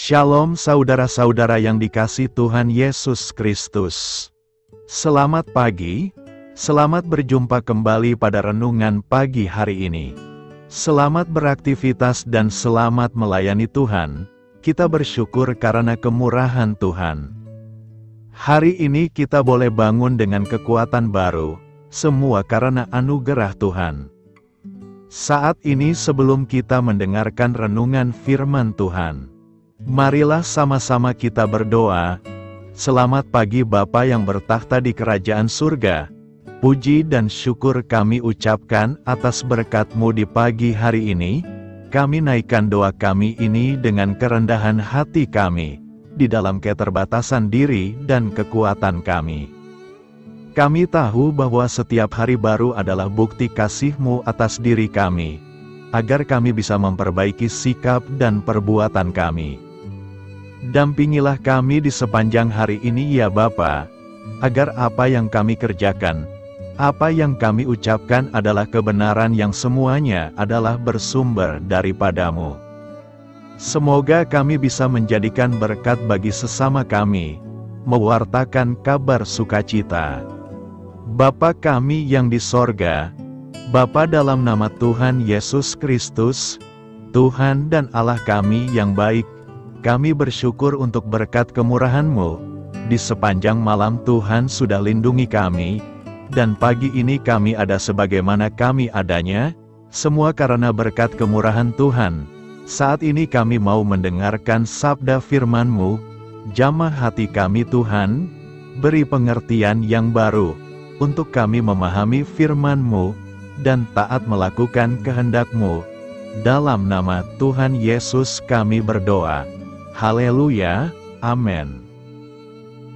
Shalom saudara-saudara yang dikasihi Tuhan Yesus Kristus. Selamat pagi, selamat berjumpa kembali pada renungan pagi hari ini. Selamat beraktivitas dan selamat melayani Tuhan. Kita bersyukur karena kemurahan Tuhan. Hari ini kita boleh bangun dengan kekuatan baru, semua karena anugerah Tuhan. Saat ini sebelum kita mendengarkan renungan firman Tuhan, marilah sama-sama kita berdoa. Selamat pagi Bapa yang bertakhta di kerajaan surga. Puji dan syukur kami ucapkan atas berkat-Mu di pagi hari ini. Kami naikkan doa kami ini dengan kerendahan hati kami, di dalam keterbatasan diri dan kekuatan kami. Kami tahu bahwa setiap hari baru adalah bukti kasih-Mu atas diri kami, agar kami bisa memperbaiki sikap dan perbuatan kami. Dampingilah kami di sepanjang hari ini ya Bapa, agar apa yang kami kerjakan, apa yang kami ucapkan adalah kebenaran yang semuanya adalah bersumber daripada-Mu. Semoga kami bisa menjadikan berkat bagi sesama kami, mewartakan kabar sukacita. Bapa kami yang di sorga, Bapa dalam nama Tuhan Yesus Kristus, Tuhan dan Allah kami yang baik, kami bersyukur untuk berkat kemurahan-Mu. Di sepanjang malam Tuhan sudah lindungi kami, dan pagi ini kami ada sebagaimana kami adanya, semua karena berkat kemurahan Tuhan. Saat ini kami mau mendengarkan sabda firman-Mu, jamah hati kami Tuhan, beri pengertian yang baru, untuk kami memahami firman-Mu, dan taat melakukan kehendak-Mu. Dalam nama Tuhan Yesus kami berdoa. Haleluya, amin.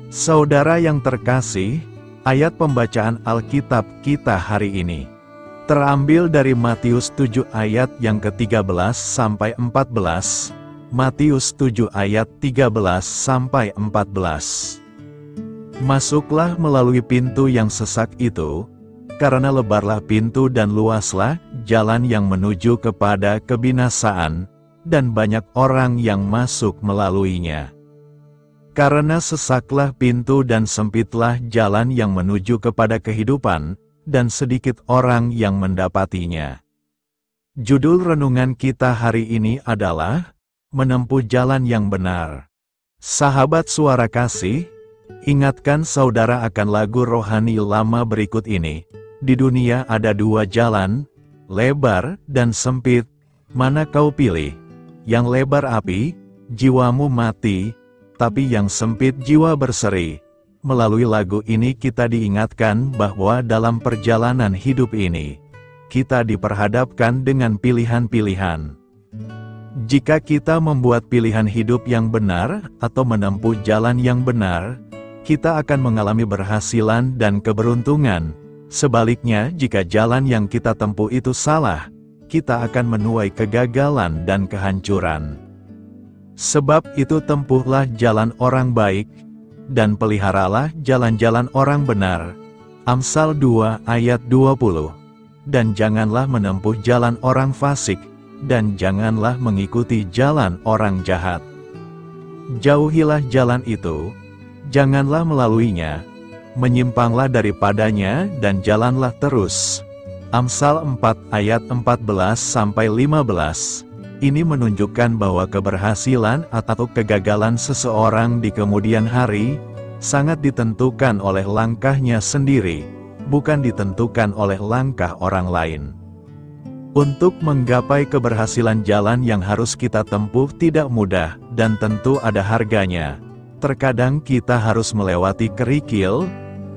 Saudara yang terkasih, ayat pembacaan Alkitab kita hari ini terambil dari Matius 7 ayat yang ke-13 sampai 14. Matius 7 ayat 13 sampai 14. Masuklah melalui pintu yang sesak itu, karena lebarlah pintu dan luaslah jalan yang menuju kepada kebinasaan, dan banyak orang yang masuk melaluinya. Karena sesaklah pintu dan sempitlah jalan yang menuju kepada kehidupan, dan sedikit orang yang mendapatinya. Judul renungan kita hari ini adalah Menempuh Jalan yang Benar. Sahabat Suara Kasih, ingatkan saudara akan lagu rohani lama berikut ini. Di dunia ada dua jalan, lebar dan sempit, mana kau pilih? Yang lebar api, jiwamu mati, tapi yang sempit jiwa berseri. Melalui lagu ini kita diingatkan bahwa dalam perjalanan hidup ini, kita diperhadapkan dengan pilihan-pilihan. Jika kita membuat pilihan hidup yang benar, atau menempuh jalan yang benar, kita akan mengalami berhasilan dan keberuntungan. Sebaliknya, jika jalan yang kita tempuh itu salah, kita akan menuai kegagalan dan kehancuran. Sebab itu tempuhlah jalan orang baik, dan peliharalah jalan-jalan orang benar. Amsal 2 ayat 20. Dan janganlah menempuh jalan orang fasik, dan janganlah mengikuti jalan orang jahat. Jauhilah jalan itu, janganlah melaluinya, menyimpanglah daripadanya dan jalanlah terus. Amsal 4 ayat 14-15. Ini menunjukkan bahwa keberhasilan atau kegagalan seseorang di kemudian hari sangat ditentukan oleh langkahnya sendiri, bukan ditentukan oleh langkah orang lain. Untuk menggapai keberhasilan, jalan yang harus kita tempuh tidak mudah dan tentu ada harganya. Terkadang kita harus melewati kerikil,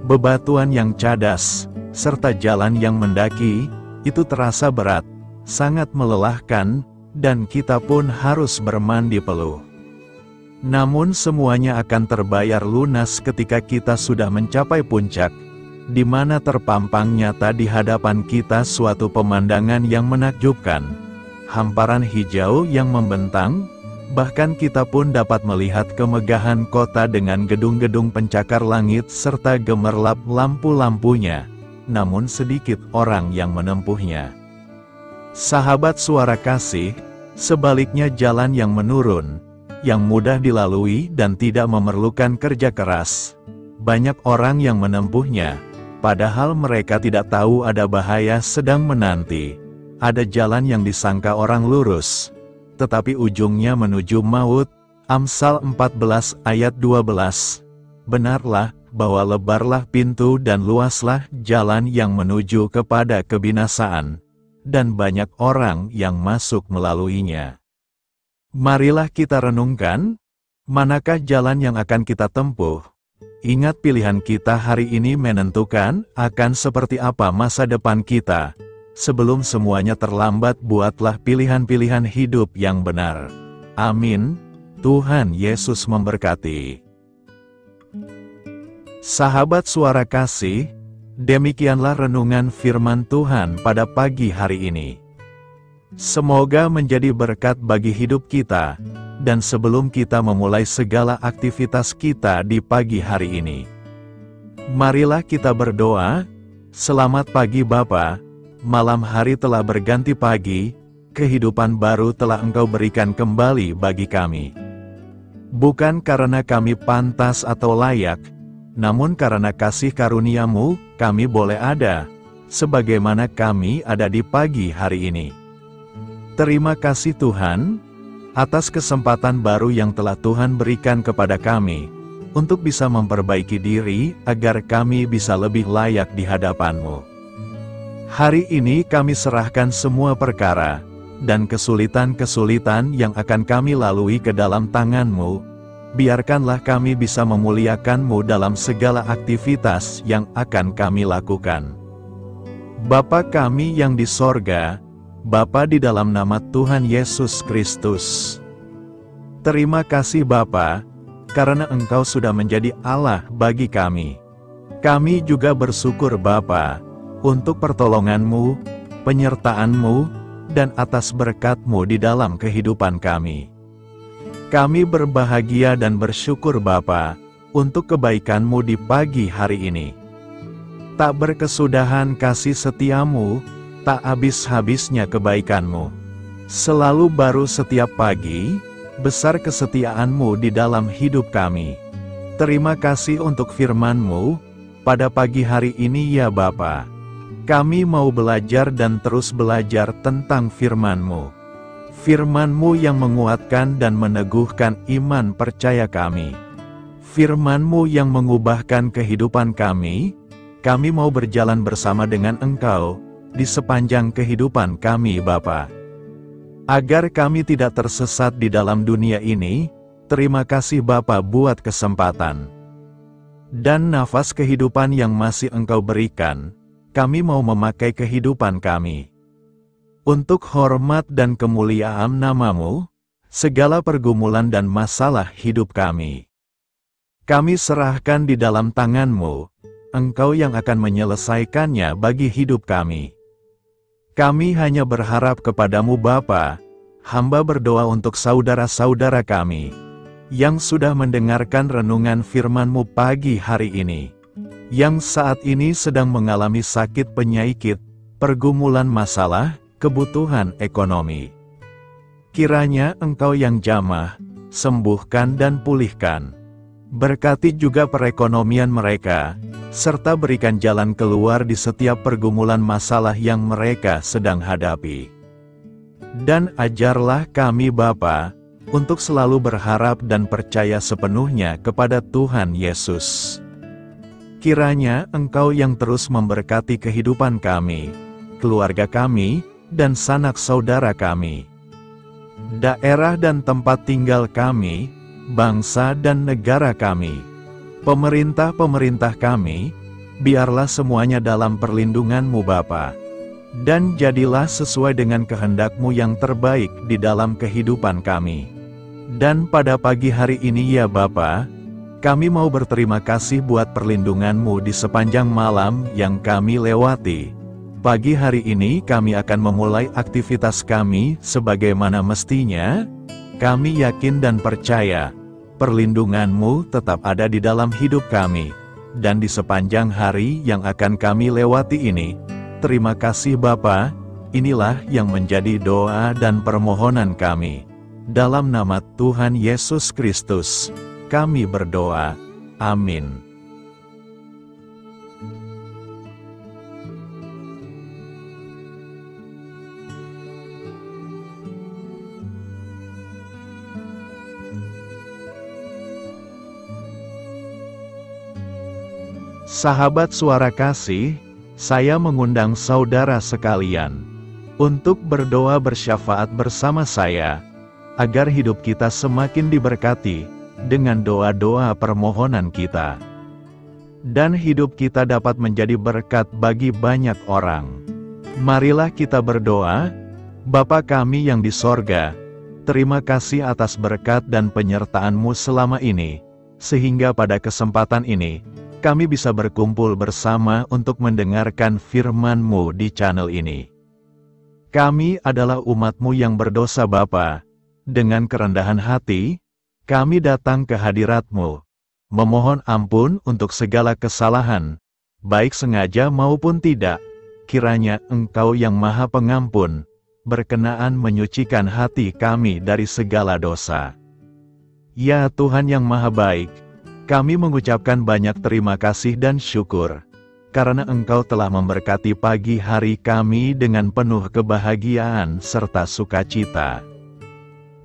bebatuan yang cadas, serta jalan yang mendaki. Itu terasa berat, sangat melelahkan, dan kita pun harus bermandi peluh. Namun semuanya akan terbayar lunas ketika kita sudah mencapai puncak, di mana terpampang nyata di hadapan kita suatu pemandangan yang menakjubkan. Hamparan hijau yang membentang, bahkan kita pun dapat melihat kemegahan kota dengan gedung-gedung pencakar langit serta gemerlap lampu-lampunya, namun sedikit orang yang menempuhnya. Sahabat Suara Kasih, sebaliknya jalan yang menurun, yang mudah dilalui dan tidak memerlukan kerja keras. Banyak orang yang menempuhnya, padahal mereka tidak tahu ada bahaya sedang menanti. Ada jalan yang disangka orang lurus, tetapi ujungnya menuju maut. Amsal 14 ayat 12. Benarlah bahwa lebarlah pintu dan luaslah jalan yang menuju kepada kebinasaan, dan banyak orang yang masuk melaluinya. Marilah kita renungkan, manakah jalan yang akan kita tempuh? Ingat, pilihan kita hari ini menentukan akan seperti apa masa depan kita. Sebelum semuanya terlambat, buatlah pilihan-pilihan hidup yang benar. Amin. Tuhan Yesus memberkati. Sahabat Suara Kasih, demikianlah renungan firman Tuhan pada pagi hari ini. Semoga menjadi berkat bagi hidup kita, dan sebelum kita memulai segala aktivitas kita di pagi hari ini, marilah kita berdoa. Selamat pagi Bapa. Malam hari telah berganti pagi, kehidupan baru telah Engkau berikan kembali bagi kami. Bukan karena kami pantas atau layak, namun karena kasih karunia-Mu, kami boleh ada, sebagaimana kami ada di pagi hari ini. Terima kasih Tuhan, atas kesempatan baru yang telah Tuhan berikan kepada kami, untuk bisa memperbaiki diri, agar kami bisa lebih layak di hadapan-Mu. Hari ini kami serahkan semua perkara, dan kesulitan-kesulitan yang akan kami lalui ke dalam tangan-Mu. Biarkanlah kami bisa memuliakan-Mu dalam segala aktivitas yang akan kami lakukan. Bapa kami yang di sorga, Bapa, di dalam nama Tuhan Yesus Kristus. Terima kasih Bapa, karena Engkau sudah menjadi Allah bagi kami. Kami juga bersyukur Bapa, untuk pertolongan-Mu, penyertaan-Mu, dan atas berkat-Mu di dalam kehidupan kami. Kami berbahagia dan bersyukur Bapa, untuk kebaikan-Mu di pagi hari ini. Tak berkesudahan kasih setia-Mu, tak habis-habisnya kebaikan-Mu. Selalu baru setiap pagi, besar kesetiaan-Mu di dalam hidup kami. Terima kasih untuk firman-Mu, pada pagi hari ini ya Bapa. Kami mau belajar dan terus belajar tentang firman-Mu. Firman-Mu yang menguatkan dan meneguhkan iman percaya kami. Firman-Mu yang mengubahkan kehidupan kami. Kami mau berjalan bersama dengan Engkau, di sepanjang kehidupan kami Bapa. Agar kami tidak tersesat di dalam dunia ini, terima kasih Bapa buat kesempatan dan nafas kehidupan yang masih Engkau berikan. Kami mau memakai kehidupan kami untuk hormat dan kemuliaan nama-Mu, segala pergumulan dan masalah hidup kami. Kami serahkan di dalam tangan-Mu, Engkau yang akan menyelesaikannya bagi hidup kami. Kami hanya berharap kepada-Mu Bapa. Hamba berdoa untuk saudara-saudara kami, yang sudah mendengarkan renungan firman-Mu pagi hari ini, yang saat ini sedang mengalami sakit penyakit, pergumulan masalah, kebutuhan ekonomi. Kiranya Engkau yang jamah, sembuhkan dan pulihkan. Berkati juga perekonomian mereka, serta berikan jalan keluar di setiap pergumulan masalah yang mereka sedang hadapi. Dan ajarlah kami Bapa, untuk selalu berharap dan percaya sepenuhnya kepada Tuhan Yesus. Kiranya Engkau yang terus memberkati kehidupan kami, keluarga kami, dan sanak saudara kami, daerah dan tempat tinggal kami, bangsa dan negara kami, pemerintah-pemerintah kami, biarlah semuanya dalam perlindungan-Mu Bapa. Dan jadilah sesuai dengan kehendak-Mu yang terbaik di dalam kehidupan kami. Dan pada pagi hari ini ya Bapa, kami mau berterima kasih buat perlindungan-Mu di sepanjang malam yang kami lewati. Pagi hari ini kami akan memulai aktivitas kami sebagaimana mestinya. Kami yakin dan percaya, perlindungan-Mu tetap ada di dalam hidup kami, dan di sepanjang hari yang akan kami lewati ini. Terima kasih Bapa, inilah yang menjadi doa dan permohonan kami. Dalam nama Tuhan Yesus Kristus, kami berdoa. Amin. Sahabat Suara Kasih, saya mengundang saudara sekalian untuk berdoa bersyafaat bersama saya, agar hidup kita semakin diberkati dengan doa-doa permohonan kita, dan hidup kita dapat menjadi berkat bagi banyak orang. Marilah kita berdoa. Bapa kami yang di sorga, terima kasih atas berkat dan penyertaan-Mu selama ini, sehingga pada kesempatan ini, kami bisa berkumpul bersama untuk mendengarkan firman-Mu di channel ini. Kami adalah umat-Mu yang berdosa Bapa. Dengan kerendahan hati, kami datang ke hadirat-Mu, memohon ampun untuk segala kesalahan, baik sengaja maupun tidak. Kiranya Engkau yang Maha Pengampun, berkenaan menyucikan hati kami dari segala dosa. Ya Tuhan yang Maha Baik, kami mengucapkan banyak terima kasih dan syukur, karena Engkau telah memberkati pagi hari kami dengan penuh kebahagiaan serta sukacita.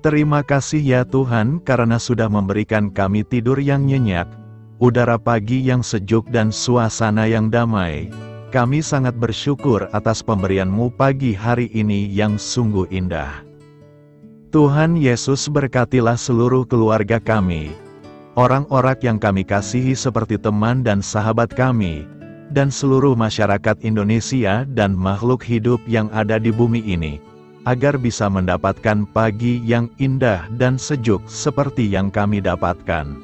Terima kasih ya Tuhan karena sudah memberikan kami tidur yang nyenyak, udara pagi yang sejuk dan suasana yang damai. Kami sangat bersyukur atas pemberian-Mu pagi hari ini yang sungguh indah. Tuhan Yesus berkatilah seluruh keluarga kami, orang-orang yang kami kasihi seperti teman dan sahabat kami, dan seluruh masyarakat Indonesia dan makhluk hidup yang ada di bumi ini, agar bisa mendapatkan pagi yang indah dan sejuk seperti yang kami dapatkan.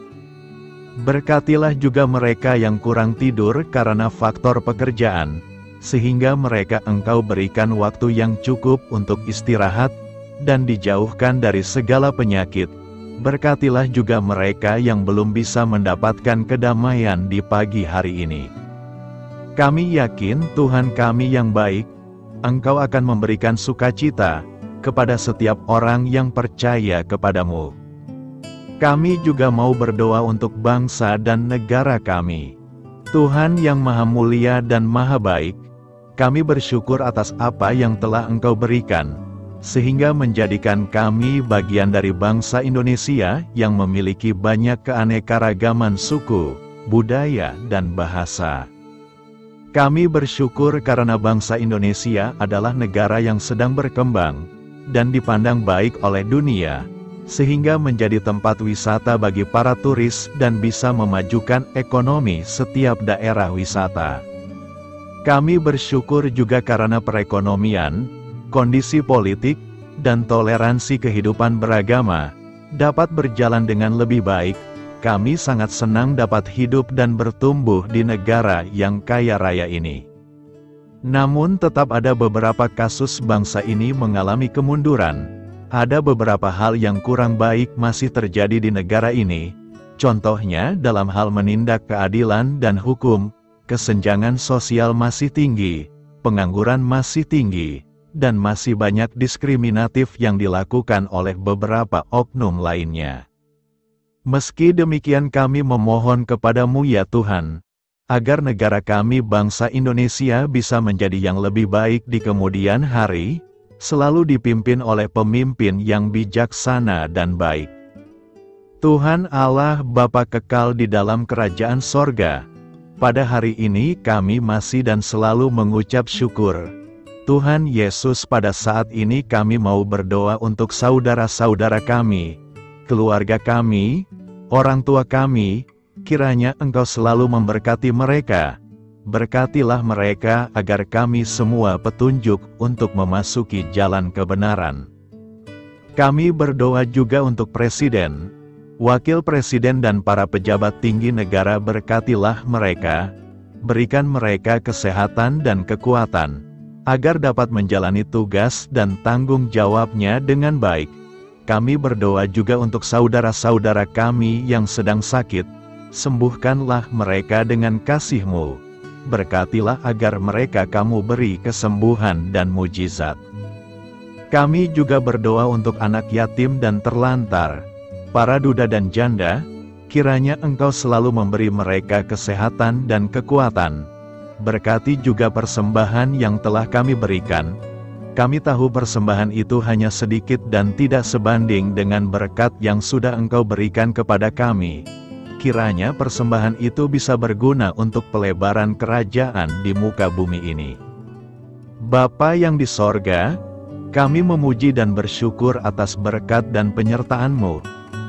Berkatilah juga mereka yang kurang tidur karena faktor pekerjaan, sehingga mereka Engkau berikan waktu yang cukup untuk istirahat, dan dijauhkan dari segala penyakit. Berkatilah juga mereka yang belum bisa mendapatkan kedamaian di pagi hari ini. Kami yakin Tuhan kami yang baik, Engkau akan memberikan sukacita kepada setiap orang yang percaya kepada-Mu. Kami juga mau berdoa untuk bangsa dan negara kami. Tuhan yang Maha Mulia dan Maha Baik, kami bersyukur atas apa yang telah Engkau berikan, sehingga menjadikan kami bagian dari bangsa Indonesia yang memiliki banyak keanekaragaman suku, budaya, dan bahasa. Kami bersyukur karena bangsa Indonesia adalah negara yang sedang berkembang dan dipandang baik oleh dunia, sehingga menjadi tempat wisata bagi para turis dan bisa memajukan ekonomi setiap daerah wisata. Kami bersyukur juga karena perekonomian, kondisi politik, dan toleransi kehidupan beragama dapat berjalan dengan lebih baik. Kami sangat senang dapat hidup dan bertumbuh di negara yang kaya raya ini. Namun tetap ada beberapa kasus bangsa ini mengalami kemunduran. Ada beberapa hal yang kurang baik masih terjadi di negara ini. Contohnya dalam hal menindak keadilan dan hukum, kesenjangan sosial masih tinggi, pengangguran masih tinggi, dan masih banyak diskriminatif yang dilakukan oleh beberapa oknum lainnya. Meski demikian kami memohon kepada-Mu ya Tuhan, agar negara kami bangsa Indonesia bisa menjadi yang lebih baik di kemudian hari, selalu dipimpin oleh pemimpin yang bijaksana dan baik. Tuhan Allah Bapa kekal di dalam kerajaan sorga, pada hari ini kami masih dan selalu mengucap syukur. Tuhan Yesus, pada saat ini kami mau berdoa untuk saudara-saudara kami, keluarga kami, orang tua kami. Kiranya Engkau selalu memberkati mereka. Berkatilah mereka agar kami semua petunjuk untuk memasuki jalan kebenaran. Kami berdoa juga untuk Presiden, Wakil Presiden dan para pejabat tinggi negara. Berkatilah mereka, berikan mereka kesehatan dan kekuatan, agar dapat menjalani tugas dan tanggung jawabnya dengan baik. Kami berdoa juga untuk saudara-saudara kami yang sedang sakit. Sembuhkanlah mereka dengan kasih-Mu. Berkatilah agar mereka Kamu beri kesembuhan dan mujizat. Kami juga berdoa untuk anak yatim dan terlantar, para duda dan janda, kiranya Engkau selalu memberi mereka kesehatan dan kekuatan. Berkati juga persembahan yang telah kami berikan. Kami tahu persembahan itu hanya sedikit dan tidak sebanding dengan berkat yang sudah Engkau berikan kepada kami. Kiranya persembahan itu bisa berguna untuk pelebaran kerajaan di muka bumi ini. Bapa yang di sorga, kami memuji dan bersyukur atas berkat dan penyertaan-Mu,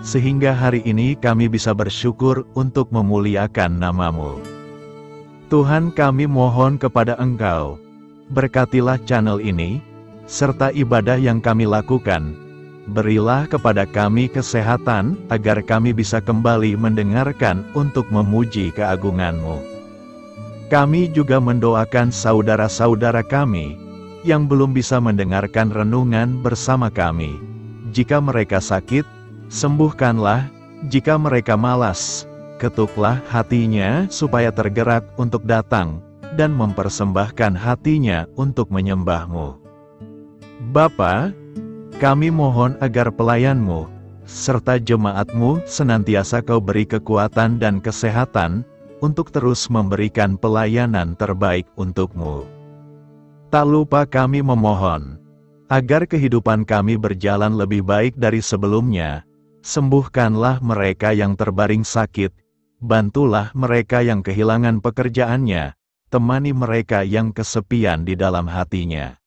sehingga hari ini kami bisa bersyukur untuk memuliakan nama-Mu. Tuhan, kami mohon kepada Engkau, berkatilah channel ini, serta ibadah yang kami lakukan. Berilah kepada kami kesehatan, agar kami bisa kembali mendengarkan untuk memuji keagungan-Mu. Kami juga mendoakan saudara-saudara kami, yang belum bisa mendengarkan renungan bersama kami. Jika mereka sakit, sembuhkanlah. Jika mereka malas, ketuklah hatinya supaya tergerak untuk datang, dan mempersembahkan hatinya untuk menyembah-Mu. Bapa, kami mohon agar pelayan-Mu, serta jemaat-Mu senantiasa Kau beri kekuatan dan kesehatan, untuk terus memberikan pelayanan terbaik untuk-Mu. Tak lupa kami memohon, agar kehidupan kami berjalan lebih baik dari sebelumnya. Sembuhkanlah mereka yang terbaring sakit, bantulah mereka yang kehilangan pekerjaannya, temani mereka yang kesepian di dalam hatinya.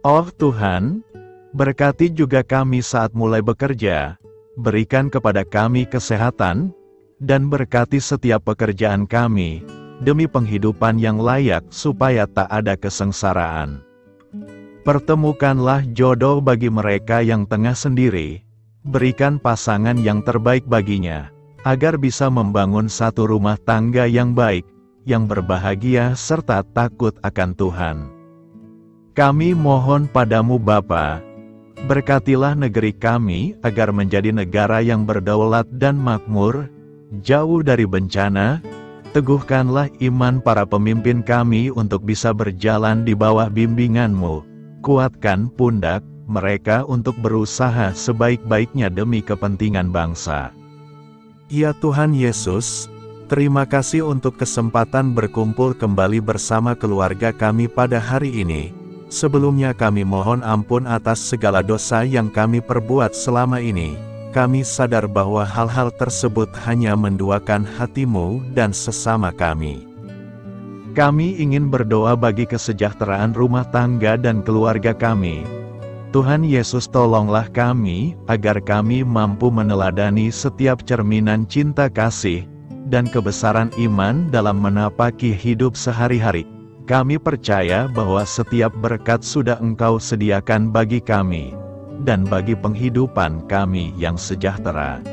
Oh Tuhan, berkati juga kami saat mulai bekerja, berikan kepada kami kesehatan, dan berkati setiap pekerjaan kami, demi penghidupan yang layak supaya tak ada kesengsaraan. Pertemukanlah jodoh bagi mereka yang tengah sendiri, berikan pasangan yang terbaik baginya, agar bisa membangun satu rumah tangga yang baik, yang berbahagia serta takut akan Tuhan. Kami mohon padamu Bapa, berkatilah negeri kami agar menjadi negara yang berdaulat dan makmur, jauh dari bencana. Teguhkanlah iman para pemimpin kami untuk bisa berjalan di bawah bimbingan-Mu. Kuatkan pundak mereka untuk berusaha sebaik-baiknya demi kepentingan bangsa. Ya Tuhan Yesus, terima kasih untuk kesempatan berkumpul kembali bersama keluarga kami pada hari ini. Sebelumnya kami mohon ampun atas segala dosa yang kami perbuat selama ini. Kami sadar bahwa hal-hal tersebut hanya menduakan hati-Mu dan sesama kami. Kami ingin berdoa bagi kesejahteraan rumah tangga dan keluarga kami. Tuhan Yesus, tolonglah kami, agar kami mampu meneladani setiap cerminan cinta kasih, dan kebesaran iman dalam menapaki hidup sehari-hari. Kami percaya bahwa setiap berkat sudah Engkau sediakan bagi kami, dan bagi penghidupan kami yang sejahtera.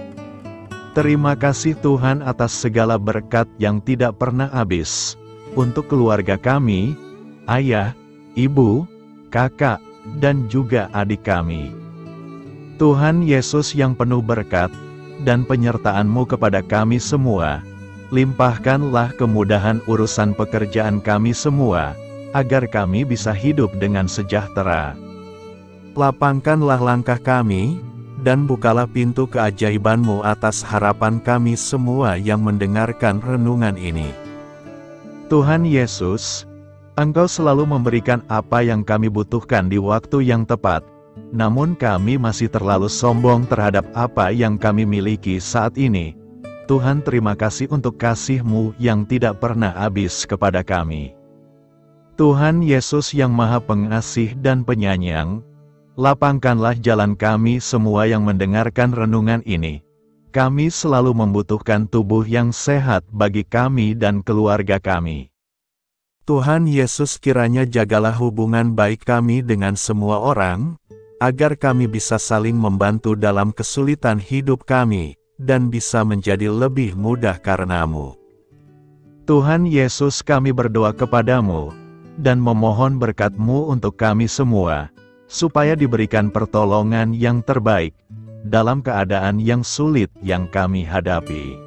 Terima kasih Tuhan atas segala berkat yang tidak pernah habis, untuk keluarga kami, ayah, ibu, kakak, dan juga adik kami. Tuhan Yesus yang penuh berkat, dan penyertaan-Mu kepada kami semua, limpahkanlah kemudahan urusan pekerjaan kami semua, agar kami bisa hidup dengan sejahtera. Lapangkanlah langkah kami, dan bukalah pintu keajaiban-Mu atas harapan kami semua yang mendengarkan renungan ini. Tuhan Yesus, Engkau selalu memberikan apa yang kami butuhkan di waktu yang tepat, namun kami masih terlalu sombong terhadap apa yang kami miliki saat ini. Tuhan, terima kasih untuk kasih-Mu yang tidak pernah habis kepada kami. Tuhan Yesus yang Maha Pengasih dan Penyayang, lapangkanlah jalan kami semua yang mendengarkan renungan ini. Kami selalu membutuhkan tubuh yang sehat bagi kami dan keluarga kami. Tuhan Yesus, kiranya jagalah hubungan baik kami dengan semua orang, agar kami bisa saling membantu dalam kesulitan hidup kami, dan bisa menjadi lebih mudah karena-Mu. Tuhan Yesus, kami berdoa kepadamu, dan memohon berkat-Mu untuk kami semua, supaya diberikan pertolongan yang terbaik, dalam keadaan yang sulit yang kami hadapi.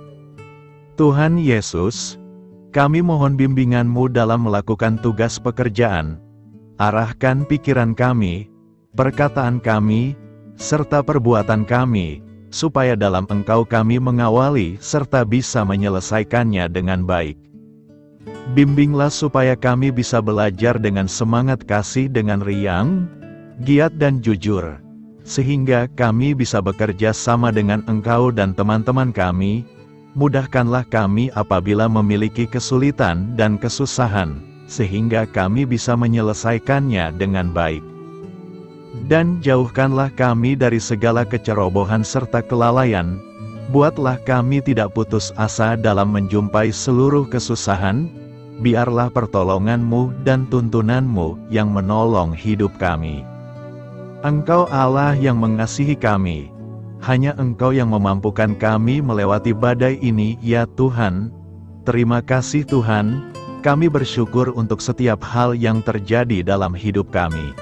Tuhan Yesus, kami mohon bimbingan-Mu dalam melakukan tugas pekerjaan. Arahkan pikiran kami, perkataan kami, serta perbuatan kami, supaya dalam Engkau kami mengawali serta bisa menyelesaikannya dengan baik. Bimbinglah supaya kami bisa belajar dengan semangat kasih dengan riang, giat dan jujur, sehingga kami bisa bekerja sama dengan Engkau dan teman-teman kami. Mudahkanlah kami apabila memiliki kesulitan dan kesusahan, sehingga kami bisa menyelesaikannya dengan baik. Dan jauhkanlah kami dari segala kecerobohan serta kelalaian. Buatlah kami tidak putus asa dalam menjumpai seluruh kesusahan. Biarlah pertolongan-Mu dan tuntunan-Mu yang menolong hidup kami. Engkau Allah yang mengasihi kami. Hanya Engkau yang memampukan kami melewati badai ini, ya Tuhan. Terima kasih Tuhan, kami bersyukur untuk setiap hal yang terjadi dalam hidup kami.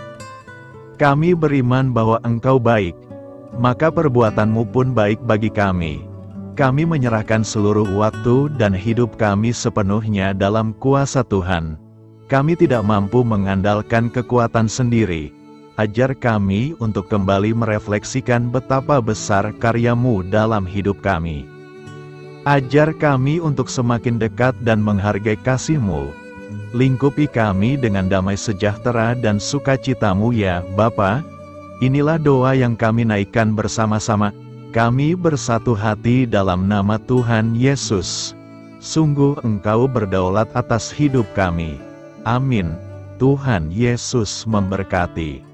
Kami beriman bahwa Engkau baik, maka perbuatan-Mu pun baik bagi kami. Kami menyerahkan seluruh waktu dan hidup kami sepenuhnya dalam kuasa Tuhan. Kami tidak mampu mengandalkan kekuatan sendiri. Ajar kami untuk kembali merefleksikan betapa besar karya-Mu dalam hidup kami. Ajar kami untuk semakin dekat dan menghargai kasih-Mu. Lingkupi kami dengan damai sejahtera dan sukacita-Mu ya Bapa. Inilah doa yang kami naikkan bersama-sama. Kami bersatu hati dalam nama Tuhan Yesus. Sungguh Engkau berdaulat atas hidup kami. Amin. Tuhan Yesus memberkati.